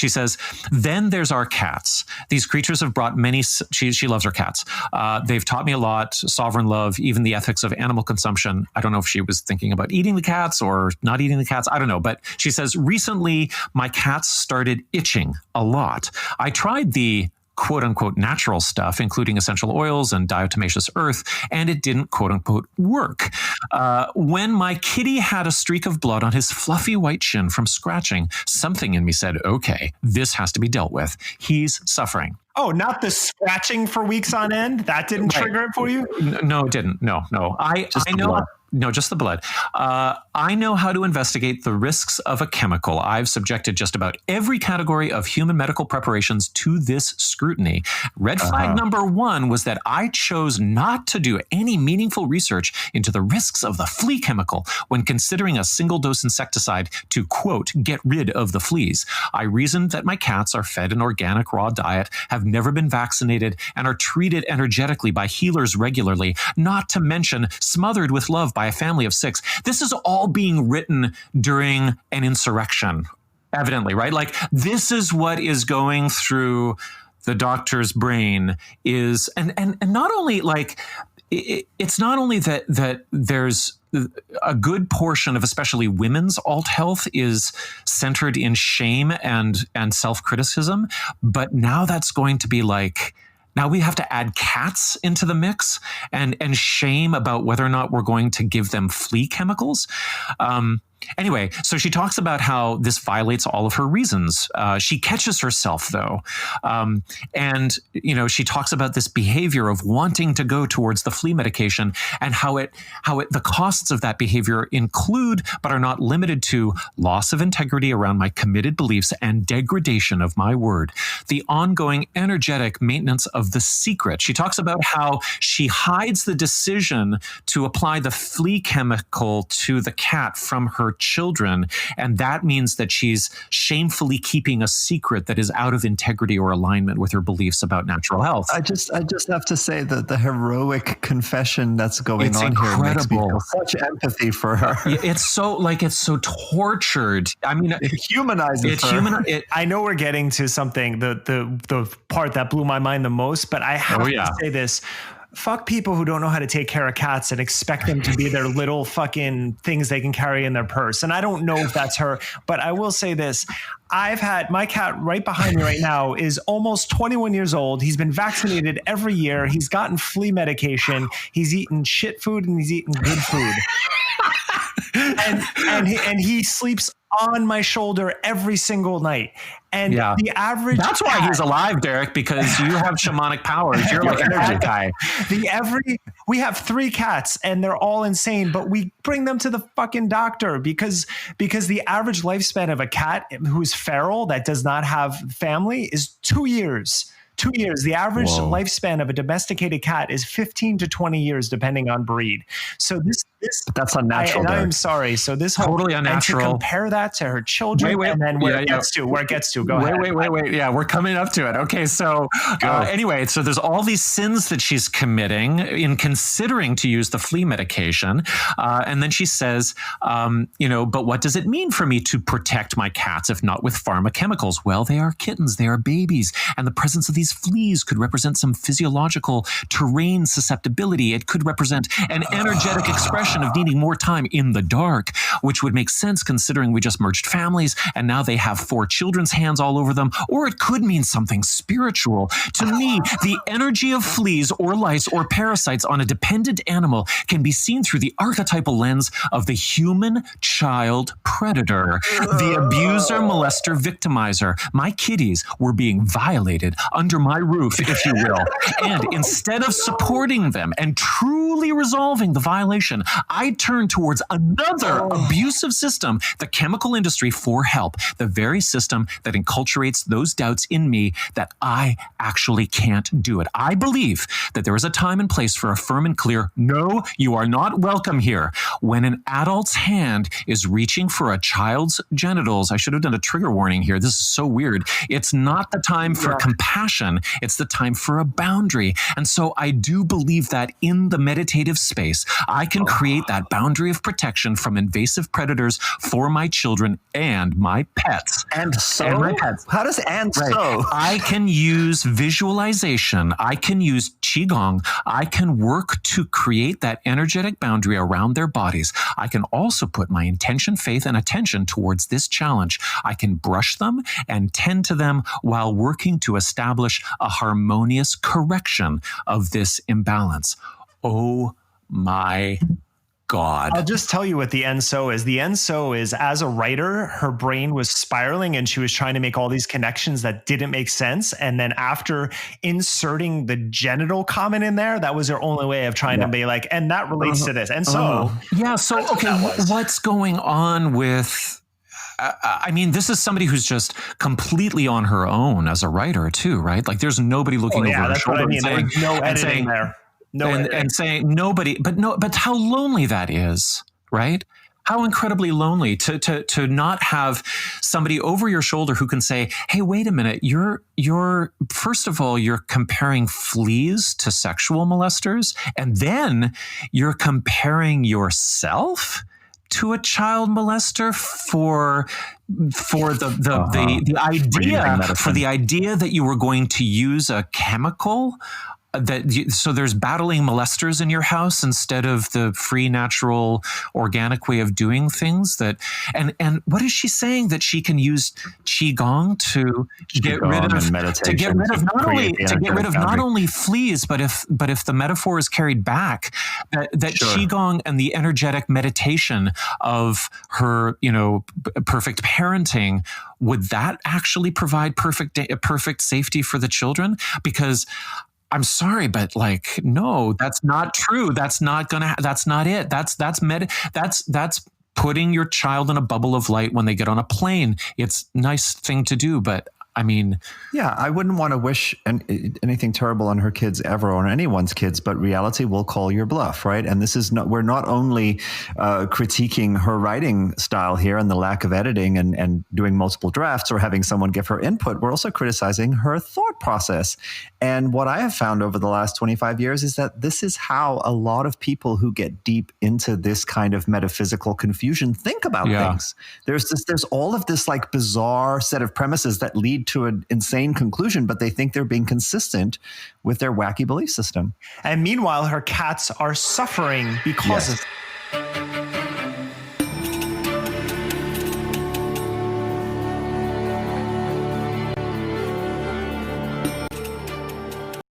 She says, then there's our cats. These creatures have brought many, she loves her cats. They've taught me a lot, sovereign love, even the ethics of animal consumption. I don't know if she was thinking about eating the cats or not eating the cats. I don't know. But she says, recently, my cats started itching a lot. I tried the quote unquote natural stuff, including essential oils and diatomaceous earth, and it didn't quote unquote work. When my kitty had a streak of blood on his fluffy white shin from scratching, something in me said, okay, this has to be dealt with. He's suffering. Oh, not the scratching for weeks on end? That didn't trigger it for you? No, it didn't. No. I know. Blood. No, just the blood. I know how to investigate the risks of a chemical. I've subjected just about every category of human medical preparations to this scrutiny. Red flag number one was that I chose not to do any meaningful research into the risks of the flea chemical when considering a single-dose insecticide to, quote, get rid of the fleas. I reasoned that my cats are fed an organic raw diet, have never been vaccinated, and are treated energetically by healers regularly, not to mention smothered with love by a family of 6. This is all being written during an insurrection, evidently, right? Like, this is what is going through the doctor's brain is, and not only like, it's not only that there's a good portion of especially women's alt health is centered in shame and self-criticism, but now that's going to be like, now we have to add cats into the mix and shame about whether or not we're going to give them flea chemicals. Anyway, so she talks about how this violates all of her reasons. She catches herself, though. And, she talks about this behavior of wanting to go towards the flea medication and how the costs of that behavior include, but are not limited to, loss of integrity around my committed beliefs and degradation of my word. The ongoing energetic maintenance of the secret. She talks about how she hides the decision to apply the flea chemical to the cat from her children, and that means that she's shamefully keeping a secret that is out of integrity or alignment with her beliefs about natural health. I just have to say that the heroic confession that's going on incredible. Here makes me feel such empathy for her. It's so tortured. I mean, it humanizes her. I know we're getting to something, the part that blew my mind the most, but I have to say this. Fuck people who don't know how to take care of cats and expect them to be their little fucking things they can carry in their purse. And I don't know if that's her, but I will say this. I've had my cat right behind me right now is almost 21 years old. He's been vaccinated every year. He's gotten flea medication. He's eaten shit food and he's eaten good food. and he sleeps on my shoulder every single night. And the average that's why he's alive, Derek, because you have shamanic powers. You're like an energy guy. We have 3 cats and they're all insane, but we bring them to the fucking doctor because the average lifespan of a cat who's feral that does not have family is 2 years. 2 years. The average lifespan of a domesticated cat is 15 to 20 years, depending on breed. So that's unnatural. I'm sorry. So this totally unnatural. And to compare that to her children, and then where it gets to. Go ahead. Wait. Yeah, we're coming up to it. Okay, so anyway, so there's all these sins that she's committing in considering to use the flea medication, and then she says, but what does it mean for me to protect my cats if not with pharmaceuticals? Well, they are kittens, they are babies, and the presence of these fleas could represent some physiological terrain susceptibility. It could represent an energetic expression of needing more time in the dark, which would make sense considering we just merged families and now they have 4 children's hands all over them. Or it could mean something spiritual. To me, the energy of fleas or lice or parasites on a dependent animal can be seen through the archetypal lens of the human child predator, the abuser, molester, victimizer. My kitties were being violated under my roof, if you will. And instead of supporting them and truly resolving the violation, I turned towards another abusive system, the chemical industry, for help. The very system that enculturates those doubts in me that I actually can't do it. I believe that there is a time and place for a firm and clear, no, you are not welcome here. When an adult's hand is reaching for a child's genitals, I should have done a trigger warning here. This is so weird. It's not the time for compassion. protection. It's the time for a boundary. And so I do believe that in the meditative space, I can create that boundary of protection from invasive predators for my children and my pets. And so? And my pets. How does and so? I can use visualization. I can use Qigong. I can work to create that energetic boundary around their bodies. I can also put my intention, faith, and attention towards this challenge. I can brush them and tend to them while working to establish a harmonious correction of this imbalance. Oh my God. I'll just tell you what the ENSO is. The ENSO is, as a writer, her brain was spiraling and she was trying to make all these connections that didn't make sense. And then after inserting the genital comment in there, that was her only way of trying to be like, and that relates to this. And so, okay, what's going on with, I mean, this is somebody who's just completely on her own as a writer too, right? Like there's nobody looking over her shoulder and saying, no editing there. And saying nobody, but how lonely that is, right? How incredibly lonely to not have somebody over your shoulder who can say, hey, wait a minute, you're first of all, you're comparing fleas to sexual molesters, and then you're comparing yourself to a child molester for the idea that you were going to use a chemical. So there's battling molesters in your house instead of the free, natural, organic way of doing things. And what is she saying? That she can use Qigong to get rid of not only fleas, but if the metaphor is carried back, that Qigong and the energetic meditation of her, perfect parenting, would that actually provide perfect safety for the children? Because I'm sorry, but no, that's not true. That's not it. That's putting your child in a bubble of light when they get on a plane. It's a nice thing to do, but I mean, yeah, I wouldn't want to wish anything terrible on her kids ever, or on anyone's kids, but reality will call your bluff, right? And this is we're not only critiquing her writing style here and the lack of editing and doing multiple drafts or having someone give her input. We're also criticizing her thought process. And what I have found over the last 25 years is that this is how a lot of people who get deep into this kind of metaphysical confusion think about things. There's all of this bizarre set of premises that lead to an insane conclusion, but they think they're being consistent with their wacky belief system. And meanwhile, her cats are suffering because of